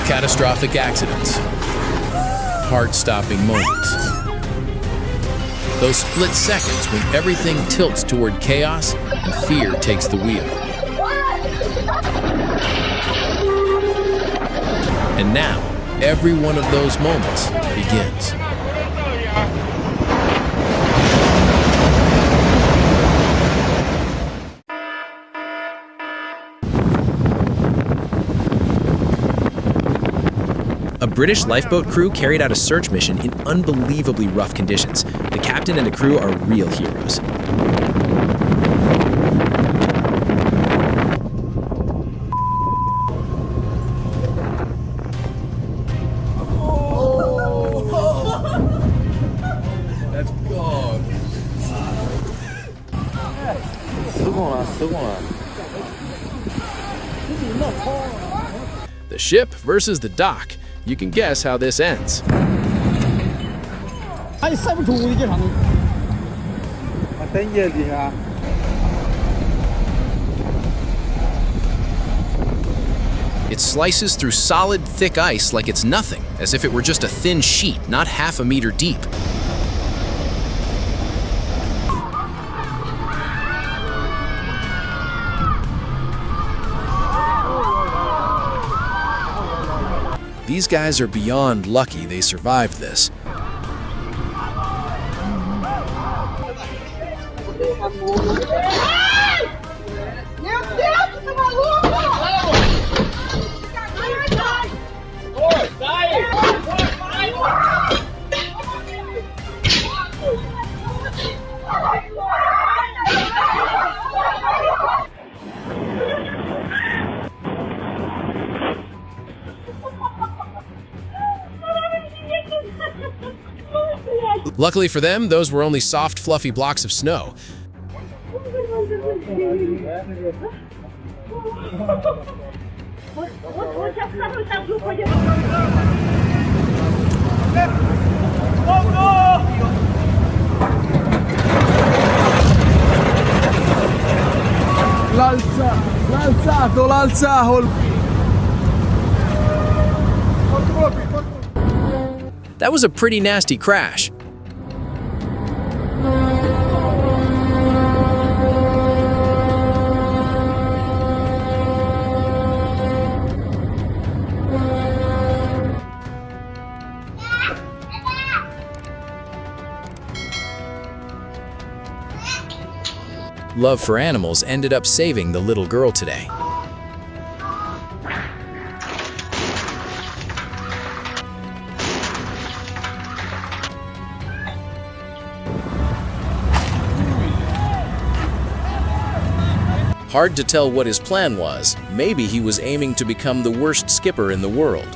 Catastrophic accidents. Heart-stopping moments. Those split seconds when everything tilts toward chaos and fear takes the wheel. And now, every one of those moments begins. A British lifeboat crew carried out a search mission in unbelievably rough conditions. The captain and the crew are real heroes. Let's go. The ship versus the dock. You can guess how this ends. It slices through solid, thick ice like it's nothing, as if it were just a thin sheet, not half a meter deep. These guys are beyond lucky they survived this. Luckily for them, those were only soft, fluffy blocks of snow. That was a pretty nasty crash. Love for animals ended up saving the little girl today. Hard to tell what his plan was. Maybe he was aiming to become the worst skipper in the world.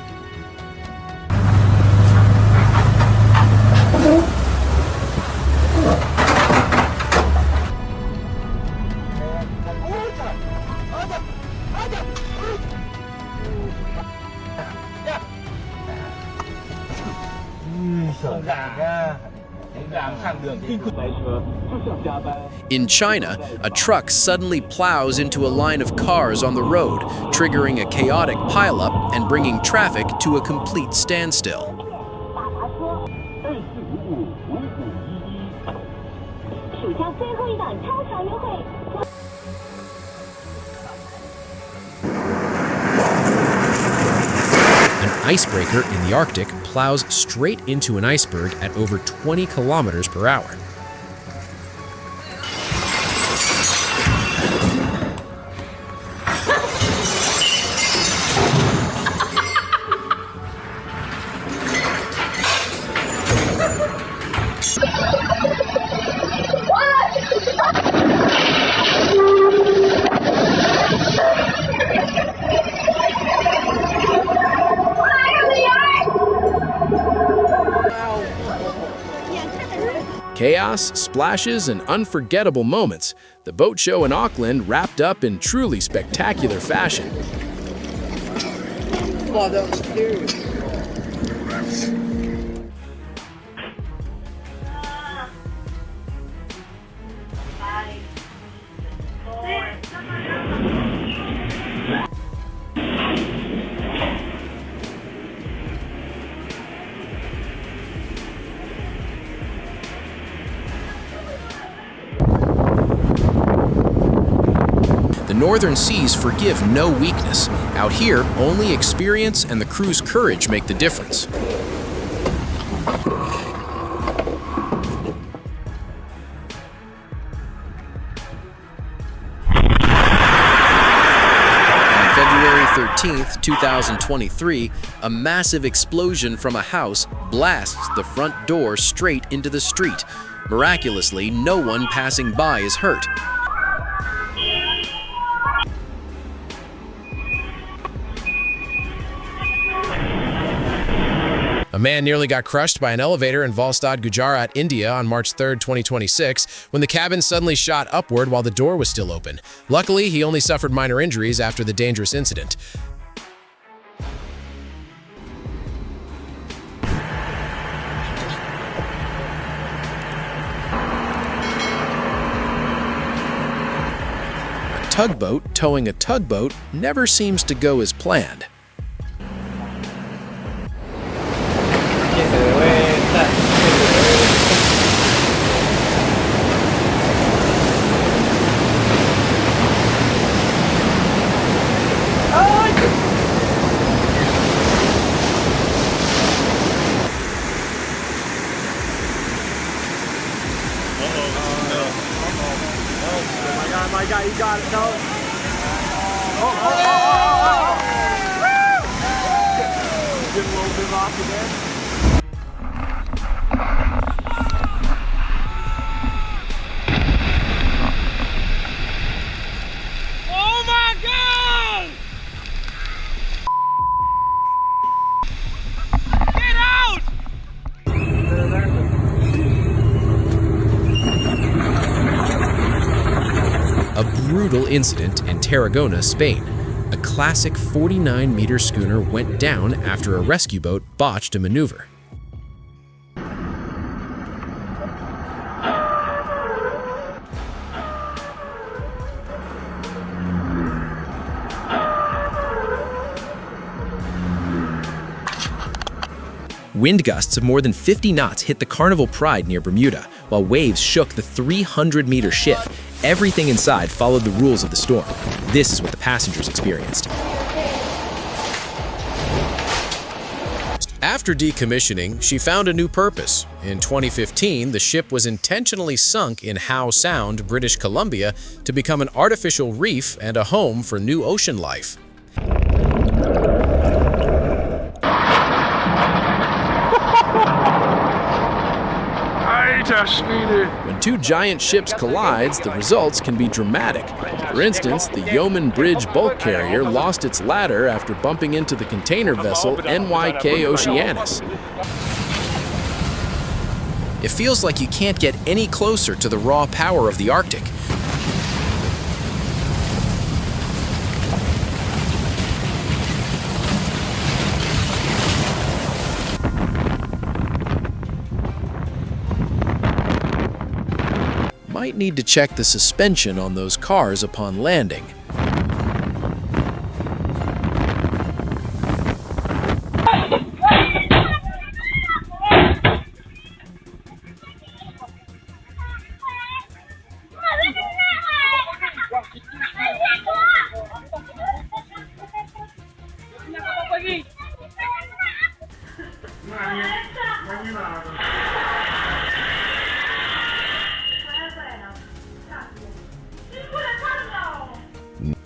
In China, a truck suddenly plows into a line of cars on the road, triggering a chaotic pileup and bringing traffic to a complete standstill. An icebreaker in the Arctic plows straight into an iceberg at over 20 kilometers per hour. Chaos, splashes, and unforgettable moments, the boat show in Auckland wrapped up in truly spectacular fashion. Wow, that was scary. northern seas forgive no weakness. Out here, only experience and the crew's courage make the difference. On February 13th, 2023, a massive explosion from a house blasts the front door straight into the street. Miraculously, no one passing by is hurt. A man nearly got crushed by an elevator in Valsad, Gujarat, India on March 3, 2026, when the cabin suddenly shot upward while the door was still open. Luckily, he only suffered minor injuries after the dangerous incident. A tugboat towing a tugboat never seems to go as planned. My God, you got it, no. Get a little bit off again. Oh my God! Get out! A brutal incident in Tarragona, Spain. A classic 49-meter schooner went down after a rescue boat botched a maneuver. Wind gusts of more than 50 knots hit the Carnival Pride near Bermuda, while waves shook the 300-meter ship. Everything inside followed the rules of the storm. This is what the passengers experienced. After decommissioning, she found a new purpose. In 2015, the ship was intentionally sunk in Howe Sound, British Columbia, to become an artificial reef and a home for new ocean life. When two giant ships collide, the results can be dramatic. For instance, the Yeoman Bridge bulk carrier lost its ladder after bumping into the container vessel NYK Oceanus. It feels like you can't get any closer to the raw power of the Arctic. Might need to check the suspension on those cars upon landing.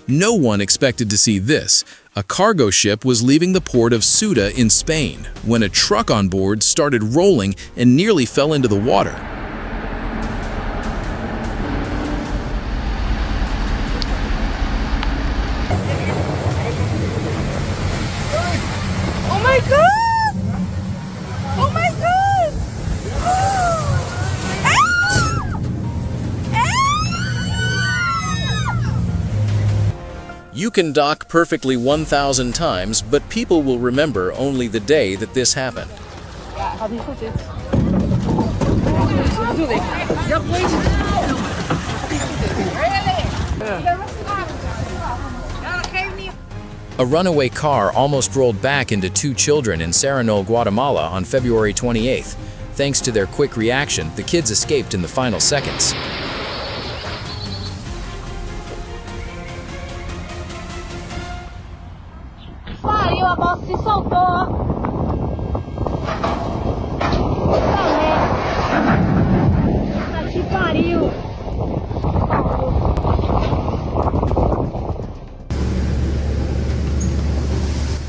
No one expected to see this. A cargo ship was leaving the port of Ceuta in Spain when a truck on board started rolling and nearly fell into the water. Oh my God! Oh my God! You can dock perfectly 1,000 times, but people will remember only the day that this happened. A runaway car almost rolled back into two children in Serenol, Guatemala on February 28th. Thanks to their quick reaction, the kids escaped in the final seconds. pariu, a moça se soltou. Puta que pariu.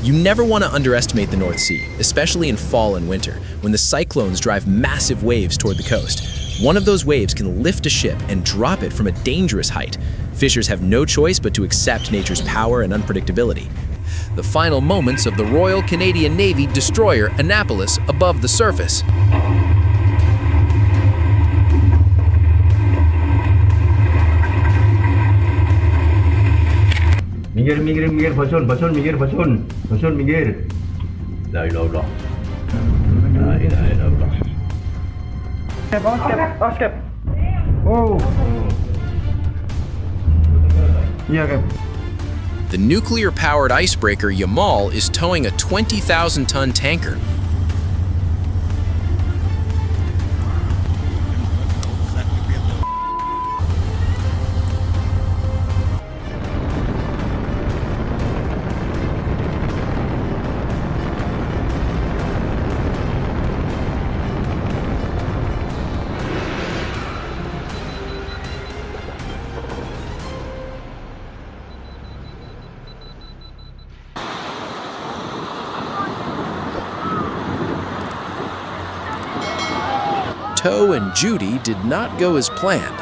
You never want to underestimate the North Sea, especially in fall and winter, when the cyclones drive massive waves toward the coast. One of those waves can lift a ship and drop it from a dangerous height. Fishers have no choice but to accept nature's power and unpredictability. The final moments of the Royal Canadian Navy destroyer Annapolis above the surface. Minggir, minggir, minggir, bacun, bacun, minggir, bacun, bacun, minggir. La ilaha illallah. La ilaha illallah. Off skip. Oh. Yeah, okay. The nuclear-powered icebreaker Yamal is towing a 20,000-ton tanker. Toe and Judy did not go as planned.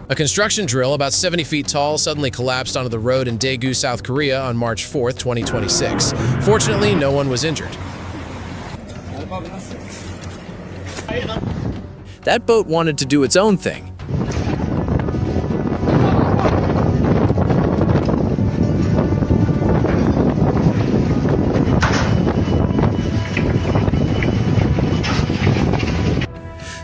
A construction drill about 70 feet tall suddenly collapsed onto the road in Daegu, South Korea on March 4th, 2026. Fortunately, no one was injured. That boat wanted to do its own thing.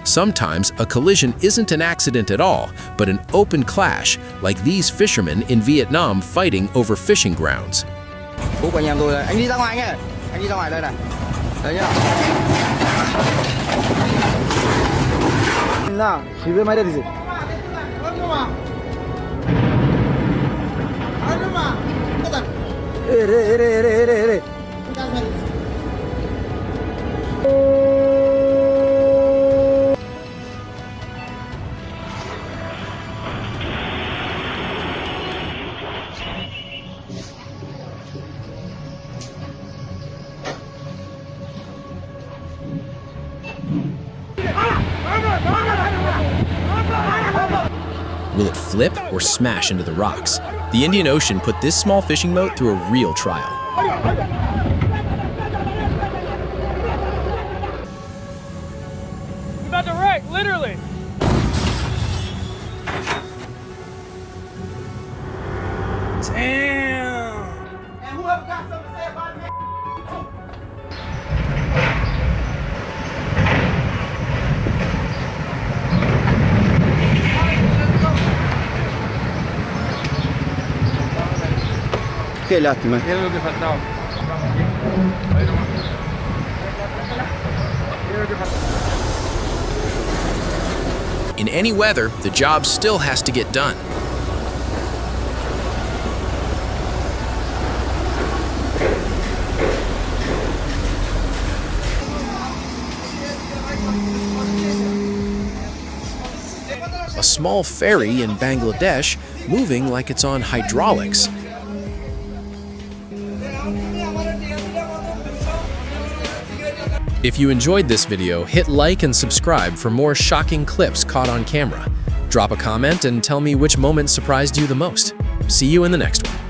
Sometimes a collision isn't an accident at all, but an open clash, like these fishermen in Vietnam fighting over fishing grounds. Bố của anh em tôi là anh đi ra ngoài nghe, anh đi ra ngoài đây này, đấy nhá. Na, 집에 말이야 되지. 에레. Will it flip or smash into the rocks? The Indian Ocean put this small fishing boat through a real trial. He's about to wreck, literally. Damn. And whoever got something to say about me. Che lástima. Era lo que faltaba. In any weather, the job still has to get done. A small ferry in Bangladesh moving like it's on hydraulics. If you enjoyed this video, hit like and subscribe for more shocking clips caught on camera. Drop a comment and tell me which moment surprised you the most. See you in the next one.